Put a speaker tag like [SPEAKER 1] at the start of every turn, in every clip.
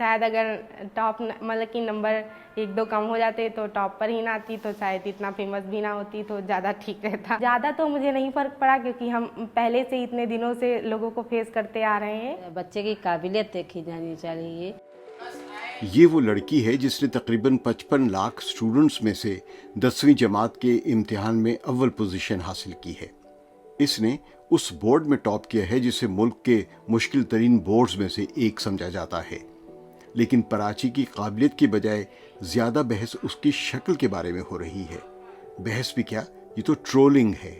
[SPEAKER 1] शायद अगर टॉप मतलब कि नंबर 1-2 कम हो जाते तो टॉप पर ही ना आती तो शायद इतना फेमस भी ना होती, तो ज़्यादा ठीक रहता। ज़्यादा तो मुझे नहीं फ़र्क पड़ा क्योंकि हम पहले से इतने दिनों से लोगों को फेस करते आ रहे हैं।
[SPEAKER 2] बच्चे की काबिलियत देखी जानी चाहिए।
[SPEAKER 3] ये वो लड़की है जिसने तकरीबन 55 लाख स्टूडेंट्स में से 10वीं जमात के इम्तिहान में अव्वल पोजीशन हासिल की है। इसने उस बोर्ड में टॉप किया है जिसे मुल्क के मुश्किल तरीन बोर्ड्स में से एक समझा जाता है। लेकिन प्राची की काबिलियत की बजाय ज्यादा बहस उसकी शक्ल के बारे में हो रही है। बहस भी क्या, ये तो ट्रोलिंग है।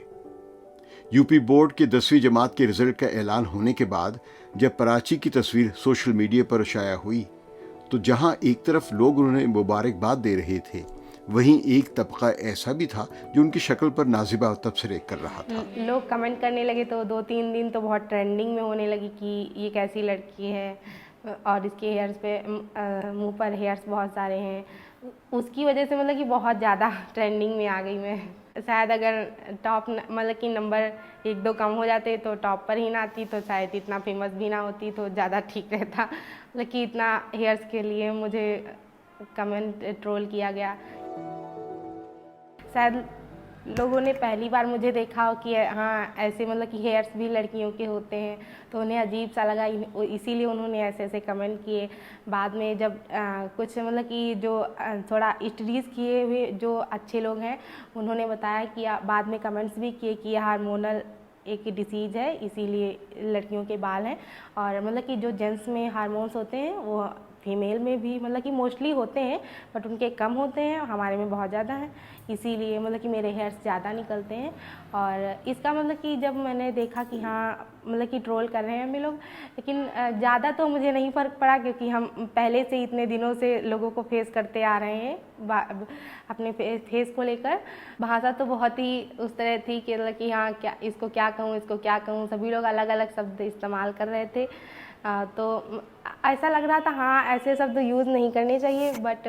[SPEAKER 3] यूपी बोर्ड के 10वीं जमात के रिजल्ट का ऐलान होने के बाद जब प्राची की तस्वीर सोशल मीडिया पर शाया हुई तो जहां एक तरफ लोग उन्हें मुबारकबाद दे रहे थे, वहीं एक तबका ऐसा भी था जो उनकी शक्ल पर नाजिबा तबसरे कर रहा था।
[SPEAKER 1] लोग कमेंट करने लगे तो 2-3 दिन तो बहुत ट्रेंडिंग में होने लगी कि ये कैसी लड़की है और इसके हेयर्स पे मुंह पर हेयर्स बहुत सारे हैं। उसकी वजह से मतलब कि बहुत ज़्यादा ट्रेंडिंग में आ गई मैं। शायद अगर टॉप मतलब कि नंबर 1-2 कम हो जाते तो टॉप पर ही ना आती तो शायद इतना फेमस भी ना होती, तो ज़्यादा ठीक रहता। मतलब कि इतना हेयर्स के लिए मुझे कमेंट ट्रोल किया गया। शायद लोगों ने पहली बार मुझे देखा हो कि हाँ ऐसे मतलब कि हेयर्स भी लड़कियों के होते हैं, तो उन्हें अजीब सा लगा, इसीलिए उन्होंने ऐसे ऐसे कमेंट किए। बाद में जब कुछ मतलब कि जो थोड़ा स्टडीज़ किए हुए जो अच्छे लोग हैं उन्होंने बताया कि बाद में कमेंट्स भी किए कि यह हार्मोनल एक डिसीज़ है, इसीलिए लड़कियों के बाल हैं। और मतलब कि जो जेंट्स में हार्मोन्स होते हैं वो फीमेल में भी मतलब कि मोस्टली होते हैं, बट उनके कम होते हैं, हमारे में बहुत ज़्यादा हैं, इसीलिए मतलब कि मेरे हेयर्स ज़्यादा निकलते हैं। और इसका मतलब कि जब मैंने देखा कि हाँ मतलब कि ट्रोल कर रहे हैं हमें लोग, लेकिन ज़्यादा तो मुझे नहीं फ़र्क पड़ा क्योंकि हम पहले से इतने दिनों से लोगों को फेस करते आ रहे हैं अपने फेस को लेकर। भाषा तो बहुत ही उस तरह थी कि मतलब कि हाँ क्या इसको क्या कहूँ, इसको क्या कहूँ, सभी लोग अलग अलग शब्द इस्तेमाल कर रहे थे। तो ऐसा लग रहा था हाँ ऐसे शब्द यूज़ नहीं करने चाहिए, बट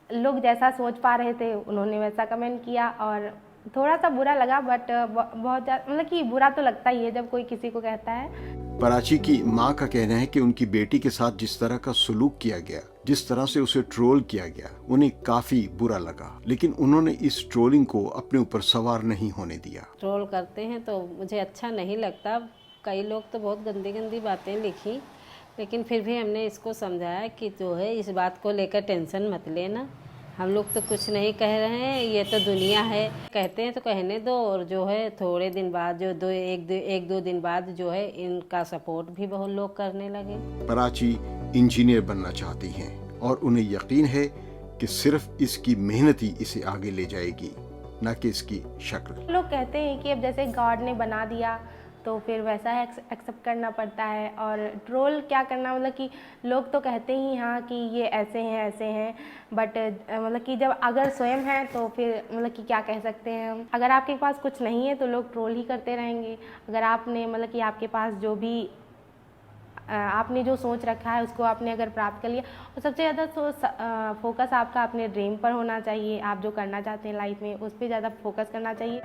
[SPEAKER 1] लोग जैसा सोच पा रहे थे उन्होंने वैसा कमेंट किया और थोड़ा सा बुरा लगा, बट बहुत ज़्यादा मतलब कि बुरा तो लगता ही है जब कोई किसी को कहता है।
[SPEAKER 3] प्राची की मां का कहना है कि उनकी बेटी के साथ जिस तरह का सलूक किया गया, जिस तरह से उसे ट्रोल किया गया, उन्हें काफी बुरा लगा, लेकिन उन्होंने इस ट्रोलिंग को अपने ऊपर सवार नहीं होने दिया।
[SPEAKER 2] ट्रोल करते हैं तो मुझे अच्छा नहीं लगता। कई लोग तो बहुत गंदी गंदी बातें लिखी, लेकिन फिर भी हमने इसको समझाया कि जो है इस बात को लेकर टेंशन मत लेना, हम लोग तो कुछ नहीं कह रहे हैं, ये तो दुनिया है, कहते हैं तो कहने दो। और जो है थोड़े दिन बाद जो एक दो दिन बाद जो है इनका सपोर्ट भी बहुत लोग करने लगे।
[SPEAKER 3] प्राची इंजीनियर बनना चाहती हैं और उन्हें यकीन है कि सिर्फ इसकी मेहनत ही इसे आगे ले जाएगी, न कि इसकी शक्ल।
[SPEAKER 1] लोग कहते हैं कि अब जैसे गॉड ने बना दिया तो फिर वैसा एक्सेप्ट करना पड़ता है, और ट्रोल क्या करना, मतलब कि लोग तो कहते ही हाँ कि ये ऐसे हैं, बट मतलब कि जब अगर स्वयं है तो फिर मतलब कि क्या कह सकते हैं हम। अगर आपके पास कुछ नहीं है तो लोग ट्रोल ही करते रहेंगे। अगर आपने मतलब कि आपके पास जो भी आपने जो सोच रखा है उसको आपने अगर प्राप्त कर लिया, और सबसे ज़्यादा फोकस आपका अपने ड्रीम पर होना चाहिए। आप जो करना चाहते हैं लाइफ में उस पर ज़्यादा फोकस करना चाहिए।